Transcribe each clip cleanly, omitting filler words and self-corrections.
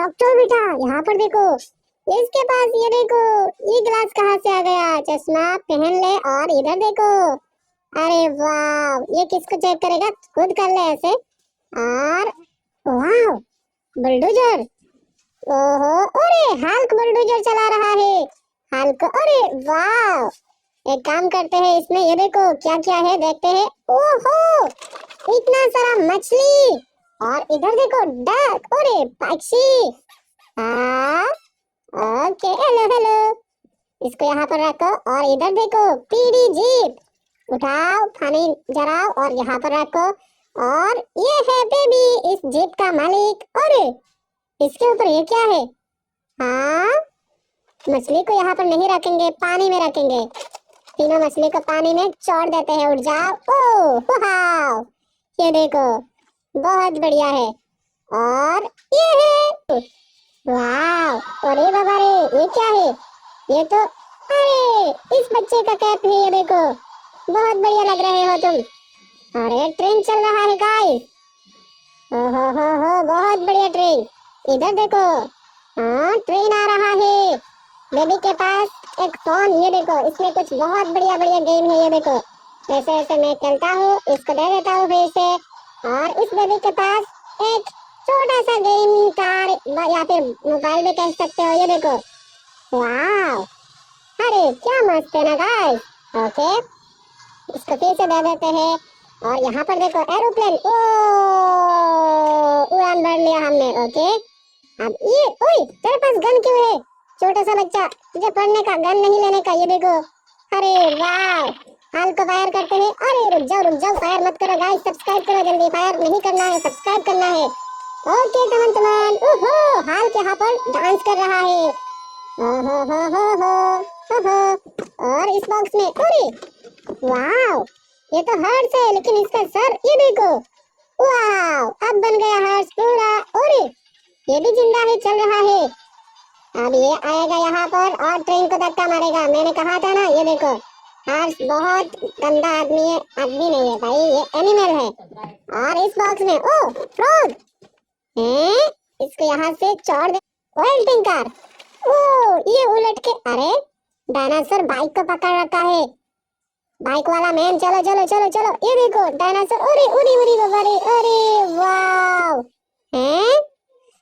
Doctor बेटा यहाँ पर देखो, इसके पास ये देखो, ये ग्लास कहाँ से आ गया? चश्मा पहन ले और इधर देखो। अरे वाह, ये किसको चेक करेगा? खुद कर ले ऐसे। और वाह, बुलडोजर। ओहो, अरे हल्क बुलडोजर चला रहा है। हल्क, अरे वाह। एक काम करते हैं, इसमें ये देखो क्या क्या है, देखते हैं। ओहो, इतना सारा मछली। और इधर देखो डक, अरे पक्षी। हाँ, ओके, हेलो हेलो। इसको यहाँ पर रखो और इधर देखो पीडी जीप। उठाओ, पानी जराओ और यहाँ पर रखो। और ये है बेबी, इस जीप का मालिक। अरे इसके ऊपर ये क्या है? हाँ, मछली को यहाँ पर नहीं रखेंगे, पानी में रखेंगे। तीनों मछली को पानी में छोड़ देते हैं। उठ जाओ। ओ वाह, ये देखो बहुत बढ़िया है। और ये है, वाह, अरे बाबा रे, ये क्या है? ये तो, अरे इस बच्चे का कैप है, ये देखो बहुत बढ़िया लग रहे हो तुम। अरे ट्रेन चल रहा है गाइस। हो, बहुत बढ़िया ट्रेन। इधर देखो, हाँ ट्रेन आ रहा है। बेबी के पास एक फोन, ये देखो इसमें कुछ बहुत बढ़िया बढ़िया गेम है। ये देखो ऐसे ऐसे मैं खेलता हूँ, इसको दे देता हूँ फिर से। और इस बेबी के पास एक छोटा सा गेम कार या फिर मोबाइल भी कह सकते हो। ये देखो, वाह, अरे क्या मस्त है ना गाइस। ओके, इसको फिर से दे देते हैं। और यहाँ पर देखो एरोप्लेन। ओ, उड़ान भर लिया हमने। ओके, अब ये, ओए तेरे पास गन क्यों है? छोटा सा बच्चा, तुझे पढ़ने का, गन नहीं लेने का। ये देखो, अरे वाह, हाल को फायर करते हैं। अरे रुक जाओ, फायर मत करो गाइस, सब्सक्राइब करो जल्दी। फायर नहीं करना है, सब्सक्राइब करना है। ओके तमन, ओहो, हाल के यहाँ पर डांस कर रहा है। हो। और इस बॉक्स में, अरे वाह, ये तो हर्ष है, लेकिन इसका सर, ये देखो, वाह, अब बन गया हर्ष पूरा। अरे ये भी जिंदा है, चल रहा है। अब ये आएगा यहाँ पर और ट्रेन को धक्का मारेगा। मैंने कहा था ना, ये देखो हर्ष बहुत गंदा आदमी है। आदमी नहीं है भाई, ये एनिमल है। और इस बॉक्स में, ओ फ्रॉग है, इसको यहाँ से छोड़ दे। ऑयल टैंकर, ओ ये उलट के, अरे डायनासोर बाइक को पकड़ रखा है। बाइक वाला मैन, चलो चलो चलो चलो। ये देखो डायनासोर, अरे उड़ी उड़ी बाबा रे, अरे वाव, हैं?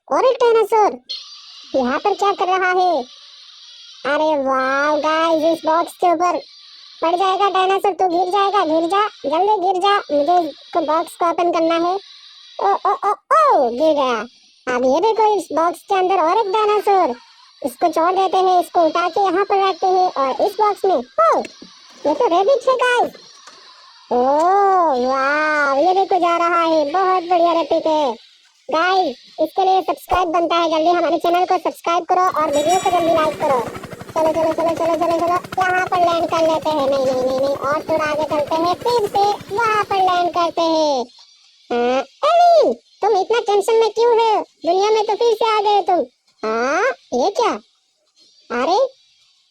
और एक डायनासोर यहाँ पर क्या कर रहा है? अरे वाव गाइस, इस बॉक्स के ऊपर पड़ जाएगा डायनासोर, तो गिर जाएगा। गिर जा, जल्दी गिर जा, मुझे इसको बॉक्स को ओपन करना है। ओ गिर गया। अब ये देखो इस बॉक्स के अंदर और एक डायनासोर, इसको छोड़ देते हैं, इसको उठा के यहाँ पर रखते हैं। और इस बॉक्स में, ओ ये तो रैबिट है गाइस। ओ वाह, ये देखो जा रहा है, बहुत बढ़िया रैबिट है गाइस। इसके लिए सब्सक्राइब बनता है, जल्दी हमारे चैनल को सब्सक्राइब करो और वीडियो को जल्दी लाइक करो। चलो चलो चलो चलो चलो चलो, यहाँ पर लैंड कर लेते हैं। नहीं नहीं नहीं नहीं, और थोड़ा आगे चलते हैं, फिर से वहाँ पर लैंड करते हैं। एली, तुम इतना टेंशन में क्यों हो? दुनिया में तो फिर से आ गए तुम। हाँ, ये क्या? अरे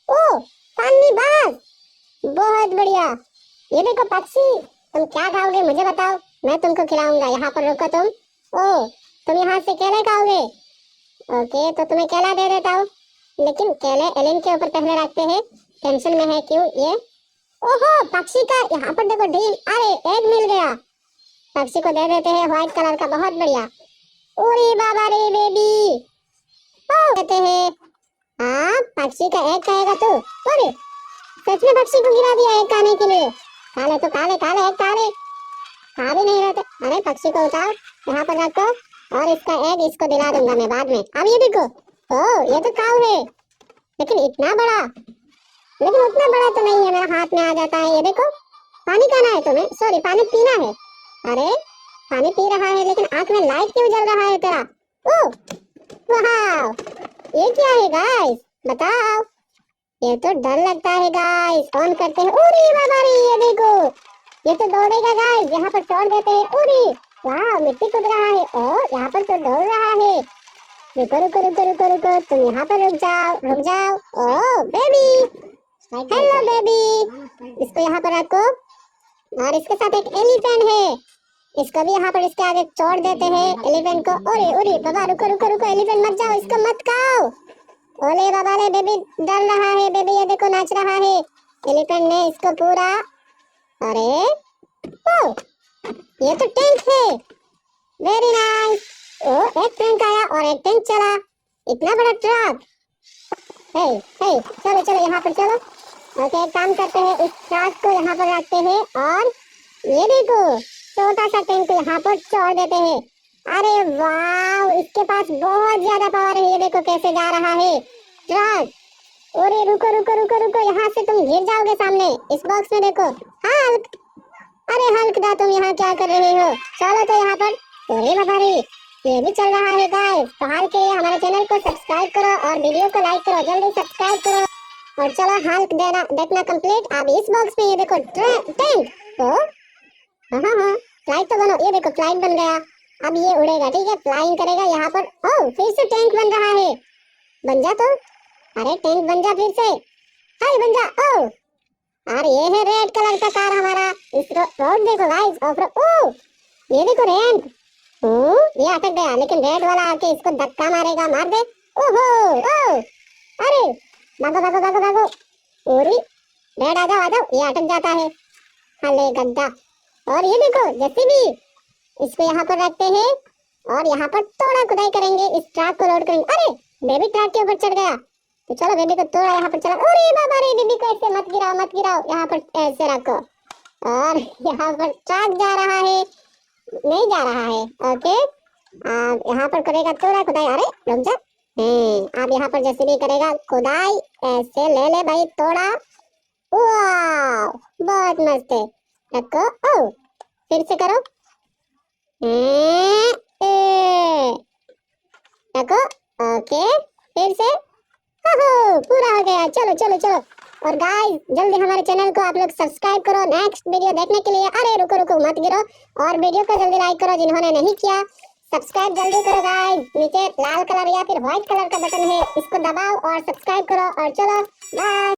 ओ, पानी बाज, बहुत बढ़िया। ये देखो पक्षी, तुम क्या खाओगे मुझे बताओ, मैं तुमको खिलाऊंगा। यहाँ पर रुको तुम। ओ, तुम यहाँ से केले खाओगे? ओके, तो तुम्हें केला दे देता हूँ, लेकिन केले एलिन के ऊपर पहले रखते हैं। टेंशन में है क्यों ये? ओहो, पक्षी का यहाँ पर देखो डील, अरे एग मिल गया। पक्षी को दे देते हैं व्हाइट कलर का, बहुत बढ़िया। अरे बाबा रे बेबी, ओ देते हैं। हाँ, पक्षी का एग खाएगा तू? अरे सच में पक्षी को गिरा दिया एग खाने के लिए। काले तो काले काले एग काले खा भी नहीं रहते। अरे पक्षी को उठाओ, यहाँ पर रखो और इसका एग इसको दिला दूंगा मैं बाद में। अब ये देखो, ओ ये तो काऊ है, लेकिन इतना बड़ा, लेकिन उतना बड़ा तो नहीं है, मेरा हाथ में आ जाता है। ये देखो, पानी पीना है तुम्हें, सॉरी पानी पीना है। अरे पानी पी रहा है, लेकिन आंख में लाइट क्यों जल रहा है तेरा? ओ वाह, ये क्या है गाइस, बताओ। ये तो डर लगता है गाइस, ऑन करते हैं। अरे बाबा रे, ये देखो, ये तो दौड़ेगा गाइस, यहाँ पर छोड़ देते हैं। अरे वाह, मिट्टी कूद रहा है और यहाँ पर तो दौड़ रहा है। रुको रुको रुको रुको रुको, तुम यहाँ पर रुक जाओ, रुक जाओ। ओ बेबी, हेलो बेबी, इसको यहाँ पर रखो। और इसके साथ एक एलिफेंट है, इसको भी यहाँ पर इसके आगे छोड़ देते हैं एलिफेंट को। ओरे ओरे बाबा रुको रुको रुको, एलिफेंट मत जाओ, इसको मत खाओ। ओले बाबा ले, बेबी डर रहा है, बेबी ये देखो नाच रहा है। एलिफेंट ने इसको पूरा, अरे ओ ये तो टैंक है, वेरी नाइस। ओ एक टैंक आया और एक टैंक चला, इतना बड़ा ट्रक। हे हे चलो चलो यहाँ पर चलो। ओके एक काम करते हैं, इस ट्रक को यहाँ पर रखते हैं और ये देखो छोटा सा टैंक को यहाँ पर छोड़ देते हैं। अरे वाह इसके पास बहुत ज्यादा पावर है, ये देखो कैसे जा रहा है ट्रक। अरे रुको रुको रुको रुको, यहाँ से तुम गिर जाओगे सामने। इस बॉक्स में देखो हल्क। अरे हल्क दा तुम यहाँ क्या कर रहे हो, चलो तो यहाँ पर। अरे बाबा रे ये भी चल रहा है गाइस। तो हाल के लिए हमारे चैनल को सब्सक्राइब करो और वीडियो को लाइक करो, जल्दी सब्सक्राइब करो। और चलो हल्क देना देखना कंप्लीट। अब इस बॉक्स में ये देखो टैंक। ओ हाँ हाँ फ्लाइट तो बनो, ये देखो फ्लाइट बन गया। अब ये उड़ेगा, ठीक है, फ्लाइंग करेगा यहाँ पर। ओ फिर से टैंक बन रहा है, बन जा तो। अरे टैंक बन जा फिर से, हाय बन जा। ओ और ये है रेड कलर का कार हमारा। इस रोड देखो गाइस, ऑफ रोड। ओ ये देखो रैंप। ये अटक गया, लेकिन रेड वाला आके इसको धक्का मारेगा, मार दे। ओहो ओ अरे भागो भागो भागो भागो। ओरी रेड आ जाओ, ये अटक जाता है। हले गद्दा। और ये देखो जेसीबी, इसको यहाँ पर रखते हैं और यहाँ पर थोड़ा खुदाई करेंगे, इस ट्रक को लोड करेंगे। अरे बेबी ट्रक के ऊपर चढ़ गया, तो चलो बेबी को थोड़ा यहाँ पर चला। अरे बाबा रे बेबी को ऐसे मत गिराओ मत गिराओ, यहाँ पर ऐसे रखो। और यहाँ पर ट्रक जा रहा है, नहीं जा रहा है। ओके यहाँ पर करेगा थोड़ा खुदाई। अरे रुक जा, अब यहाँ पर जेसीबी करेगा खुदाई, ऐसे ले ले भाई थोड़ा। वाह बहुत मस्त है, रखो। ओ फिर से करो, रखो। ओके फिर से, पूरा हो गया। चलो चलो चलो। और गाइस जल्दी हमारे चैनल को आप लोग सब्सक्राइब करो नेक्स्ट वीडियो देखने के लिए। अरे रुको रुको मत गिरो, और वीडियो को जल्दी लाइक करो जिन्होंने नहीं किया, सब्सक्राइब जल्दी करो गाइस। नीचे लाल कलर या फिर व्हाइट कलर का बटन है, इसको दबाओ और सब्सक्राइब करो। और चलो बाय।